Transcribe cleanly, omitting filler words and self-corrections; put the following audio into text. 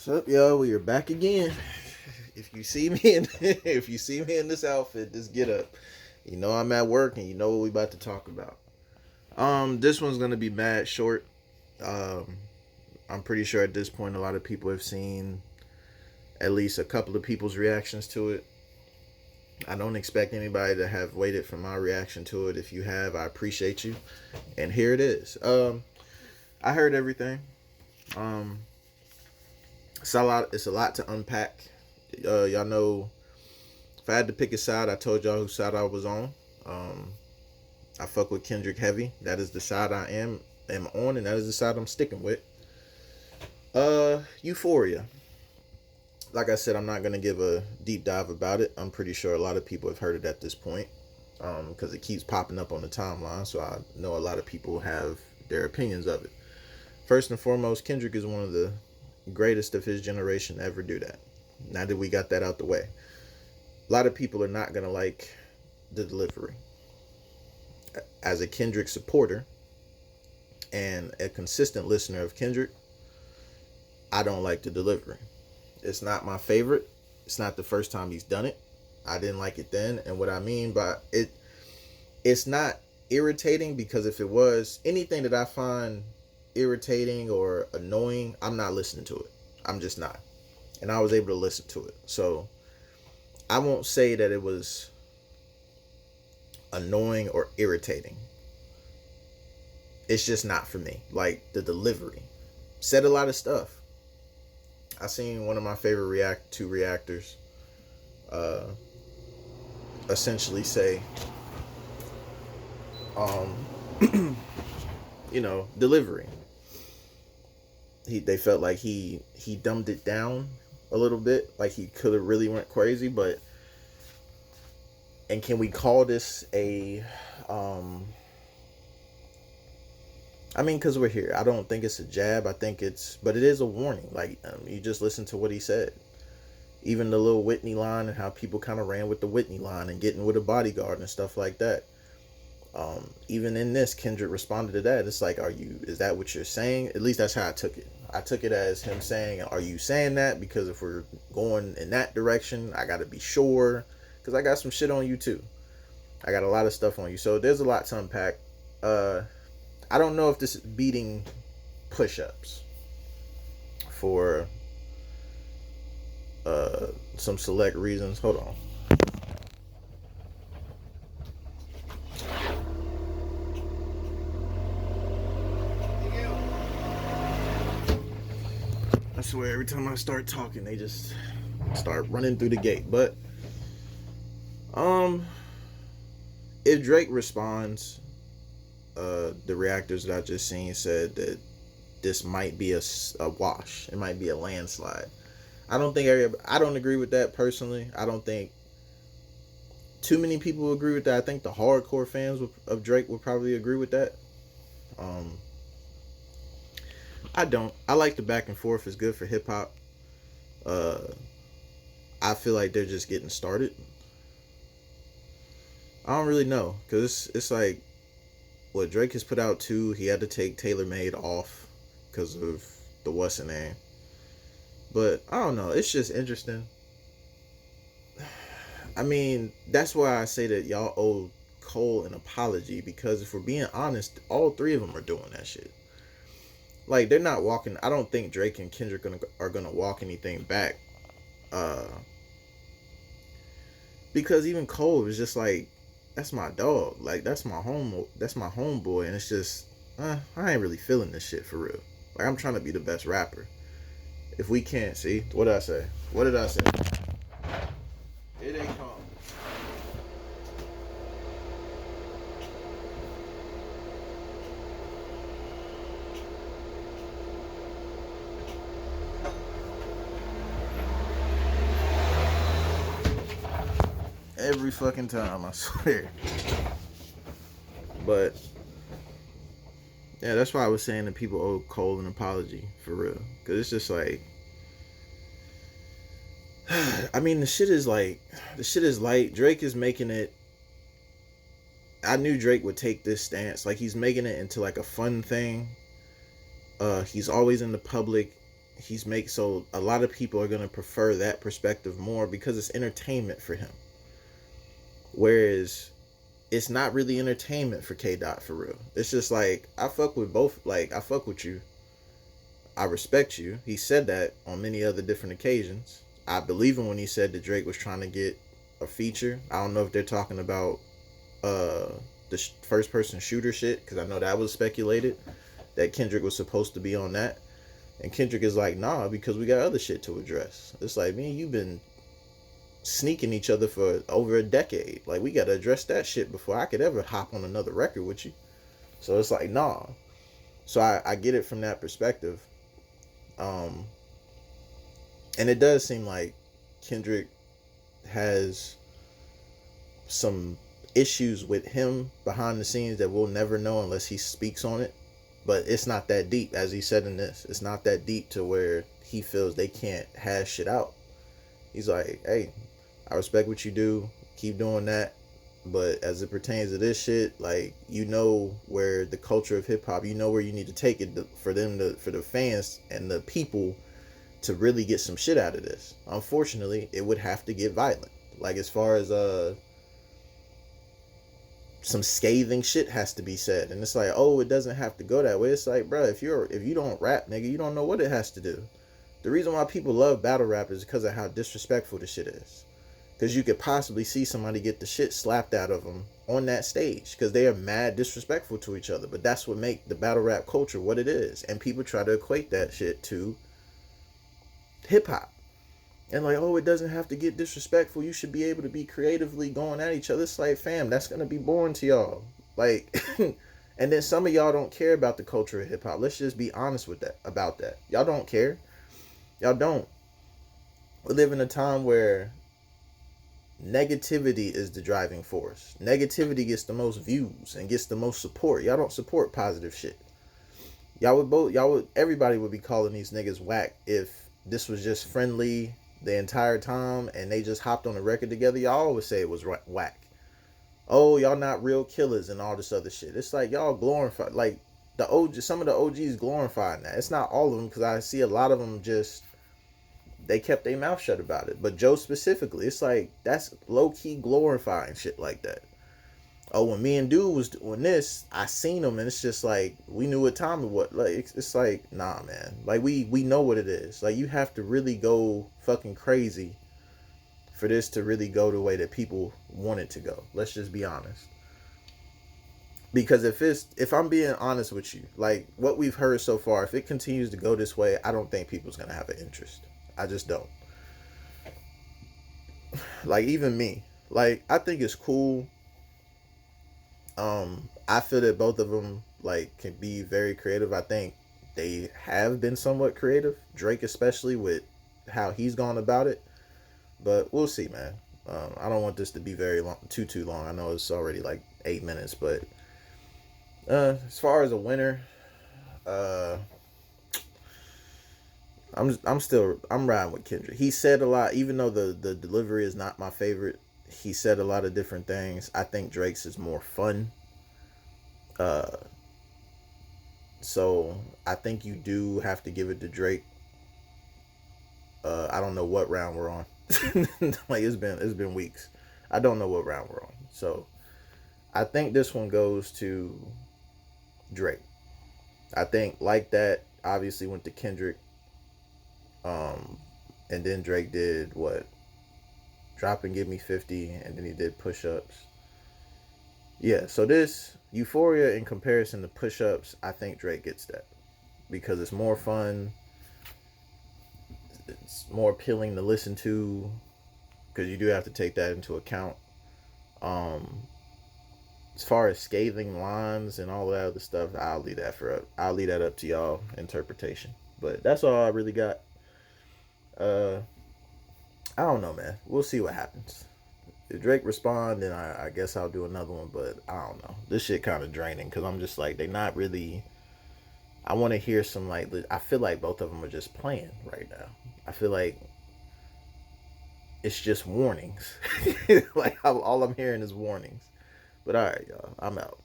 What's up, y'all? We are back again. If you see me in if you see me in this outfit, just get up. You know I'm at work and you know what we about to talk about. This one's gonna be mad short. Um, I'm pretty sure at this point a lot of people have seen at least a couple of people's reactions to it. I don't expect anybody to have waited for my reaction to it. If you have, I appreciate you. And here it is. I heard everything. Um, it's a lot. It's a lot to unpack. Y'all know if I had to pick a side, I told y'all whose side I was on. Um, I fuck with Kendrick heavy. That is the side I am on, and that is the side I'm sticking with. Euphoria. Like I said, I'm not gonna give a deep dive about it. I'm pretty sure a lot of people have heard it at this point, because it keeps popping up on the timeline. So I know a lot of people have their opinions of it. First and foremost, Kendrick is one of the greatest of his generation to ever do that. Now that we got that out the way, a lot of people are not gonna like the delivery. As a Kendrick supporter and a consistent listener of Kendrick, I don't like the delivery. It's not my favorite. It's not the first time he's done it. I didn't like it then, and what I mean by it, it's not irritating, because if it was anything that I find irritating or annoying, I'm not listening to it. I'm just not. And I was able to listen to it. So I won't say that it was annoying or irritating. It's just not for me. Like the delivery. Said a lot of stuff. I seen one of my favorite reactors essentially say, delivery. They felt like he dumbed it down a little bit, like he could have really went crazy. But and can we call this a I mean, because we're here. I don't think it's a jab. But it is a warning. Like, you just listen to what he said. Even the little Whitney line and how people kind of ran with the Whitney line and getting with a bodyguard and stuff like that. Even in this, Kendrick responded to that. It's like, is that what you're saying? At least that's how I took it. I took it as him saying, are you saying that? Because if we're going in that direction, I got to be sure. Because I got some shit on you too. I got a lot of stuff on you. So there's a lot to unpack. I don't know if this is beating push-ups for some select reasons. Hold on. I swear, every time I start talking, they just start running through the gate. But if Drake responds, the reactors that I just seen said that this might be a wash. It might be a landslide. I don't agree with that personally. I don't think too many people will agree with that. I think the hardcore fans of Drake would probably agree with that. I don't. I like the back and forth. It's good for hip hop. I feel like they're just getting started. I don't really know, because it's like what Drake has put out too. He had to take Taylor Made off because of the what's the name. But I don't know. It's just interesting. I mean, that's why I say that y'all owe Cole an apology, because if we're being honest, all three of them are doing that shit. Like, they're not walking. I don't think Drake and Kendrick are gonna walk anything back. Because even Cole was just like, that's my dog. Like, that's my homeboy, and it's just, I ain't really feeling this shit for real. Like, I'm trying to be the best rapper. If we can't, see, what did I say? What did I say? Here they come. Every fucking time, I swear. But yeah, that's why I was saying that people owe Cole an apology for real, because it's just like, I mean, the shit is light. Drake is making it. I knew Drake would take this stance. Like, he's making it into like a fun thing. He's always in the public. so a lot of people are gonna prefer that perspective more because it's entertainment for him. Whereas it's not really entertainment for KDOT for real. It's just like I fuck with both. Like I fuck with you. I respect you. He said that on many other different occasions. I believe him when he said that Drake was trying to get a feature. I don't know if they're talking about uh the first person shooter shit, because I know that was speculated that Kendrick was supposed to be on that. And Kendrick is like, nah, because we got other shit to address. It's like, man, you've been sneaking each other for over a decade. Like, we got to address that shit before I could ever hop on another record with you. So it's like, nah. So I get it from that perspective. Um, and it does seem like Kendrick has some issues with him behind the scenes that we'll never know unless he speaks on it. But it's not that deep, as he said in this. It's not that deep to where he feels they can't hash shit out. He's like, hey, I respect what you do. Keep doing that. But as it pertains to this shit, like, you know where the culture of hip hop, you know where you need to take it for the fans and the people to really get some shit out of this. Unfortunately, it would have to get violent. Like, as far as some scathing shit has to be said, and it's like, oh, it doesn't have to go that way. It's like, bro, if you don't rap, nigga, you don't know what it has to do. The reason why people love battle rap is because of how disrespectful the shit is. Because you could possibly see somebody get the shit slapped out of them on that stage because they are mad disrespectful to each other. But that's what make the battle rap culture what it is, and people try to equate that shit to hip hop. And like, oh, it doesn't have to get disrespectful. You should be able to be creatively going at each other. It's like, fam, that's going to be boring to y'all. Like, and then some of y'all don't care about the culture of hip hop. Let's just be honest with that, about that. Y'all don't care. Y'all don't. We live in a time where negativity is the driving force. Negativity gets the most views and gets the most support. Y'all don't support positive shit. Everybody would be calling these niggas whack if this was just friendly the entire time and they just hopped on a record together. Y'all always say it was whack. Oh, y'all not real killers and all this other shit. It's like y'all glorify, like some of the OGs glorifying that. It's not all of them, because I see a lot of them just, they kept their mouth shut about it. But Joe specifically, it's like that's low key glorifying shit like that. Oh, when me and Dude was doing this, I seen him, and it's just like we knew what time it was. Like it's like, nah, man. Like we know what it is. Like, you have to really go fucking crazy for this to really go the way that people want it to go. Let's just be honest. Because if I'm being honest with you, like what we've heard so far, if it continues to go this way, I don't think people's gonna have an interest. I just don't. Like, even me. Like, I think it's cool. I feel that both of them, like, can be very creative. I think they have been somewhat creative. Drake especially, with how he's gone about it. But we'll see, man. I don't want this to be very long, too long. I know it's already like 8 minutes, but as far as a winner, I'm riding with Kendrick. He said a lot, even though the delivery is not my favorite. He said a lot of different things. I think Drake's is more fun. So I think you do have to give it to Drake. I don't know what round we're on. Like, it's been weeks. I don't know what round we're on. So I think this one goes to Drake. I think Like That obviously went to Kendrick. And then Drake did what? Drop and Give Me 50, and then he did Push Ups. Yeah, so this Euphoria, in comparison to Push Ups, I think Drake gets that. Because it's more fun. It's more appealing to listen to. Because you do have to take that into account. As far as scathing lines and all that other stuff, I'll leave that up to y'all interpretation. But that's all I really got. I don't know, man. We'll see what happens. If Drake respond, then I guess I'll do another one. But I don't know. This shit kind of draining, because I'm just like, they not really. I want to hear some, like, I feel like both of them are just playing right now. I feel like it's just warnings. Like, all I'm hearing is warnings. But all right, y'all. I'm out.